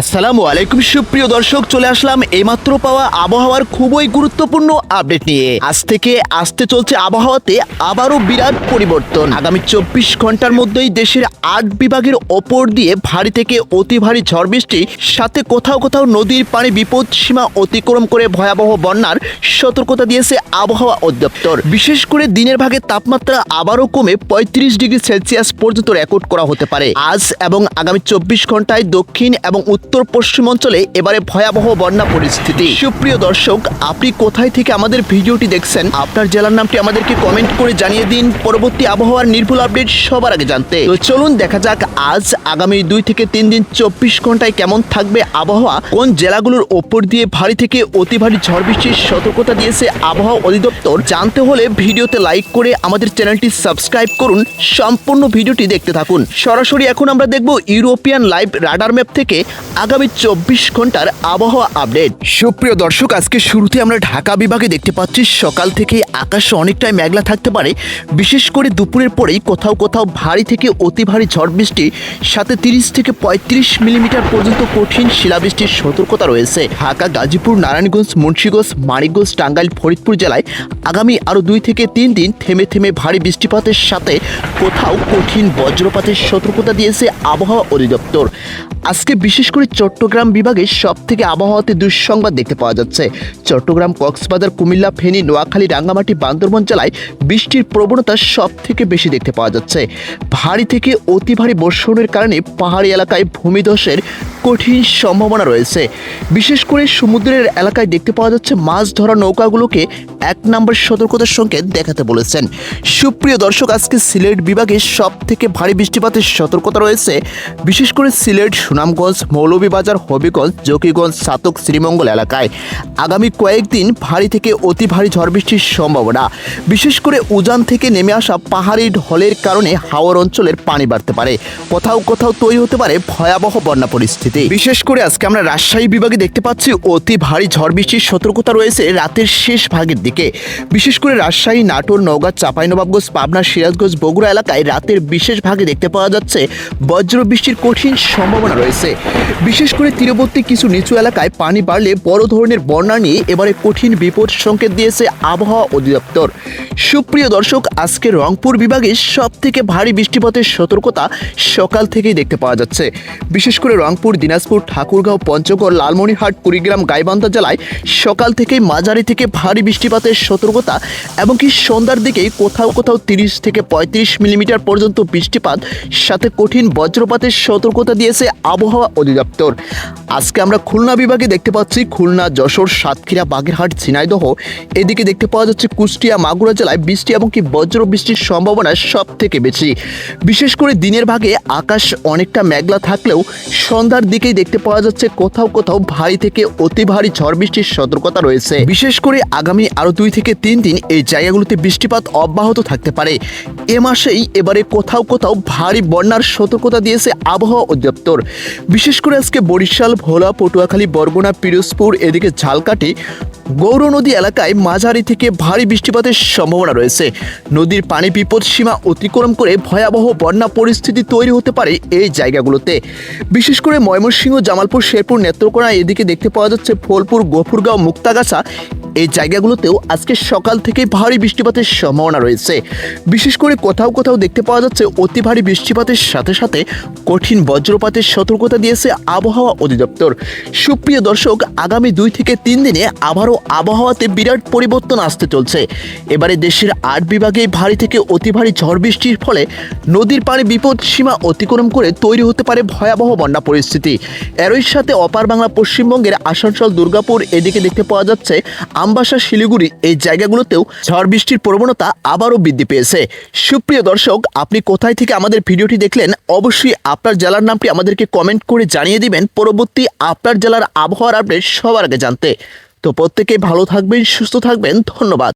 আসসালামু আলাইকুম সুপ্রিয় দর্শক, চলে আসলাম এইমাত্র পাওয়া আবহাওয়ার খুবই গুরুত্বপূর্ণ আপডেট নিয়ে। আজ থেকে আসতে চলছে আবহাওয়াতে আবারও বিরাট পরিবর্তন। আগামী 24 ঘন্টার মধ্যেই দেশের 8 বিভাগের ওপর দিয়ে ভারী থেকে অতি ভারী ঝড় বৃষ্টি, সাথে কোথাও কোথাও নদীর পানি বিপদ সীমা অতিক্রম করে ভয়াবহ বন্যার সতর্কতা দিয়েছে আবহাওয়া অধিদপ্তর। বিশেষ করে দিনের ভাগে তাপমাত্রা আবারও কমে 35 ডিগ্রি সেলসিয়াস পর্যন্ত রেকর্ড করা হতে পারে। আজ এবং আগামী 24 ঘন্টায় দক্ষিণ এবং উত্তর পশ্চিম অঞ্চলে এবারে ভয়াবহ বন্যা পরিস্থিতি। সুপ্রিয় দর্শক, আপনি কোথায় থেকে আমাদের ভিডিওটি দেখছেন, আপনার জেলার নামটি আমাদেরকে কমেন্ট করে জানিয়ে দিন পরবর্তী আবহাওয়ার নির্ভুল আপডেট সবার আগে জানতে। তো চলুন দেখা যাক আজ আগামী 2 থেকে 3 দিন 24 ঘন্টায় কেমন থাকবে আবহাওয়া, কোন জেলাগুলোর ওপর দিয়ে ভারী থেকে অতি ভারী ঝড় বৃষ্টির সতর্কতা দিয়েছে আবহাওয়া অধিদপ্তর। জানতে হলে ভিডিওতে লাইক করে আমাদের চ্যানেলটি সাবস্ক্রাইব করুন, সম্পূর্ণ ভিডিওটি দেখতে থাকুন। সরাসরি এখন আমরা দেখব ইউরোপিয়ান লাইভ রাডার ম্যাপ থেকে আগামী 24 ঘন্টার আবহাওয়া আপডেট। সুপ্রিয় দর্শক, আজকে শুরুতে আমরা ঢাকা বিভাগে দেখতে পাচ্ছি সকাল থেকে আকাশ অনেকটাই মেঘলা থাকতে পারে। বিশেষ করে দুপুরের পরেই কোথাও কোথাও ভারী থেকে অতি ভারী ঝড় বৃষ্টি, সাথে 30 থেকে 35 মিলিমিটার পর্যন্ত কঠিন শিলাবৃষ্টির সতর্কতা রয়েছে। ঢাকা, গাজীপুর, নারায়ণগঞ্জ, মুন্সিগঞ্জ, মানিকগঞ্জ, টাঙ্গাইল, ফরিদপুর জেলায় আগামী আরও 2 থেকে 3 দিন থেমে থেমে ভারী বৃষ্টিপাতের সাথে কোথাও কঠিন বজ্রপাতের সতর্কতা দিয়েছে আবহাওয়া অধিদপ্তর। আজকে বিশেষ করে চট্টগ্রাম বিভাগে সব থেকে আবহাওয়াতে দুঃসংবাদ দেখতে পাওয়া যাচ্ছে। চট্টগ্রাম, কক্সবাজার, কুমিল্লা, ফেনী, নোয়াখালী, রাঙ্গামাটি, বান্দরবান জেলায় বৃষ্টির প্রবণতা সব থেকে বেশি দেখতে পাওয়া যাচ্ছে। ভারী থেকে অতি ভারী বর্ষণের কারণে পাহাড়ি এলাকায় ভূমিধসের কঠিন সম্ভাবনা রয়েছে। বিশেষ করে সমুদ্রের এলাকায় দেখতে পাওয়া যাচ্ছে মাছ ধরা নৌকাগুলোকে 1 নম্বর সতর্কতার সংকেত দেখাতে বলেছেন। সুপ্রিয় দর্শক, আজকে সিলেট বিভাগে সব থেকে ভারী বৃষ্টিপাতের সতর্কতা রয়েছে। বিশেষ করে সিলেট, সুনামগঞ্জ, মৌলভীবাজার, হবিগঞ্জ, জকিগঞ্জ, ছাতক, শ্রীমঙ্গল এলাকায় আগামী কয়েকদিন ভারী থেকে অতি ভারী ঝড় বৃষ্টির সম্ভাবনা। বিশেষ করে উজান থেকে নেমে আসা পাহাড়ি ঢলের কারণে হাওর অঞ্চলের পানি বাড়তে পারে, কোথাও কোথাও তৈরি হতে পারে ভয়াবহ বন্যা পরিস্থিতি। বিশেষ করে আজকে আমরা রাজশাহী বিভাগে দেখতে পাচ্ছি অতি ভারী ঝড় বৃষ্টির সতর্কতা রয়েছে রাতের শেষ ভাগের দিকে। বিশেষ করে রাজশাহী, নাটোর, নওগাঁ, চাঁপাইনবাবগঞ্জ, পাবনা, সিরাজগঞ্জ, বগুড়া এলাকায় রাতের বিশেষ ভাগে দেখতে পাওয়া যাচ্ছে বজ্র বৃষ্টির কঠিন সম্ভাবনা রয়েছে। বিশেষ করে তীরবর্তী কিছু নিচু এলাকায় পানি বাড়লে বড় ধরনের বন্যা নিয়ে এবারে কঠিন বিপদ সংকেত দিয়েছে আবহাওয়া অধিদপ্তর। সুপ্রিয় দর্শক, আজকে রংপুর বিভাগে সব থেকে ভারী বৃষ্টিপাতের সতর্কতা সকাল থেকেই দেখতে পাওয়া যাচ্ছে। বিশেষ করে রংপুর, দিনাজপুর, ঠাকুরগাঁও, পঞ্চগড়, লালমনিরহাট, কুড়িগ্রাম, গাইবান্ধা জেলায় সকাল থেকেই মাঝারি থেকে ভারী বৃষ্টিপাতের সতর্কতা, এবং কি সন্ধ্যার দিকেই কোথাও কোথাও 30 থেকে 35 মিলিমিটার পর্যন্ত বৃষ্টিপাত, সাথে কঠিন বজ্রপাতের সতর্কতা দিয়েছে আবহাওয়া অধিদপ্তর। আজকে আমরা খুলনা বিভাগে দেখতে পাচ্ছি খুলনা, যশোর, সাতক্ষীরা, বাগেরহাট, ঝিনাইদহ, এদিকে দেখতে পাওয়া যাচ্ছে কুষ্টিয়া, মাগুরা জেলায় বৃষ্টি এবং কি বজ্র বৃষ্টির সম্ভাবনা সব থেকে বেশি। বিশেষ করে দিনের ভাগে আকাশ অনেকটা মেঘলা থাকলেও সন্ধ্যার দিকেই দেখতে পাওয়া যাচ্ছে কোথাও কোথাও ভারী থেকে অতি ভারী ঝড় বৃষ্টির সতর্কতা রয়েছে। বিশেষ করে আগামী আরও 2 থেকে 3 দিন এই জায়গাগুলোতে বৃষ্টিপাত অব্যাহত থাকতে পারে। এ মাসেই এবারে কোথাও কোথাও ভারী বন্যার সতর্কতা দিয়েছে আবহাওয়া অধিদপ্তর। বিশেষ করে আজকে বরিশাল, ভোলা, পটুয়াখালী, বরগুনা, পিরোজপুর, এদিকে ঝালকাঠি, গৌর নদী এলাকায় মাঝারি থেকে ভারী বৃষ্টিপাতের সম্ভাবনা রয়েছে। নদীর পানি বিপদ সীমা অতিক্রম করে ভয়াবহ বন্যা পরিস্থিতি তৈরি হতে পারে এই জায়গাগুলোতে। বিশেষ করে ময়মনসিংহ, জামালপুর, শেরপুর, নেত্রকোনা, এদিকে দেখতে পাওয়া যাচ্ছে ফলপুর, গফুরগাঁও, মুক্তাগাছা, এই জায়গাগুলোতেও আজকে সকাল থেকে ভারী বৃষ্টিপাতের সম্ভাবনা রয়েছে। বিশেষ করে কোথাও কোথাও দেখতে পাওয়া যাচ্ছে অতি ভারী বৃষ্টিপাতের সাথে সাথে কঠিন বজ্রপাতের সতর্কতা দিয়েছে আবহাওয়া অধিদপ্তর। সুপ্রিয় দর্শক, আগামী 2 থেকে 3 দিনে আবারও আবহাওয়াতে বিরাট পরিবর্তন আসতে চলছে। এবারে দেশের 8 বিভাগে ভারী থেকে অতি ভারী ঝড় বৃষ্টির ফলে নদীর পানি বিপদ সীমা অতিক্রম করে তৈরি হতে পারে ভয়াবহ বন্যা পরিস্থিতি। এরই সাথে অপার বাংলা, পশ্চিমবঙ্গের আসানসোল, দুর্গাপুর, এদিকে দেখতে পাওয়া যাচ্ছে আমবাসা, শিলিগুড়ি, এই জায়গাগুলোতেও ঝড় বৃষ্টির প্রবণতা আবারও বৃদ্ধি পেয়েছে। সুপ্রিয় দর্শক, আপনি কোথায় থেকে আমাদের ভিডিওটি দেখলেন, অবশ্যই আপনার জেলার নামটি আমাদেরকে কমেন্ট করে জানিয়ে দিবেন পরবর্তী আপনার জেলার আবহাওয়ার আপডেট সবার আগে জানতে। তো প্রত্যেকেই ভালো থাকবেন, সুস্থ থাকবেন, ধন্যবাদ।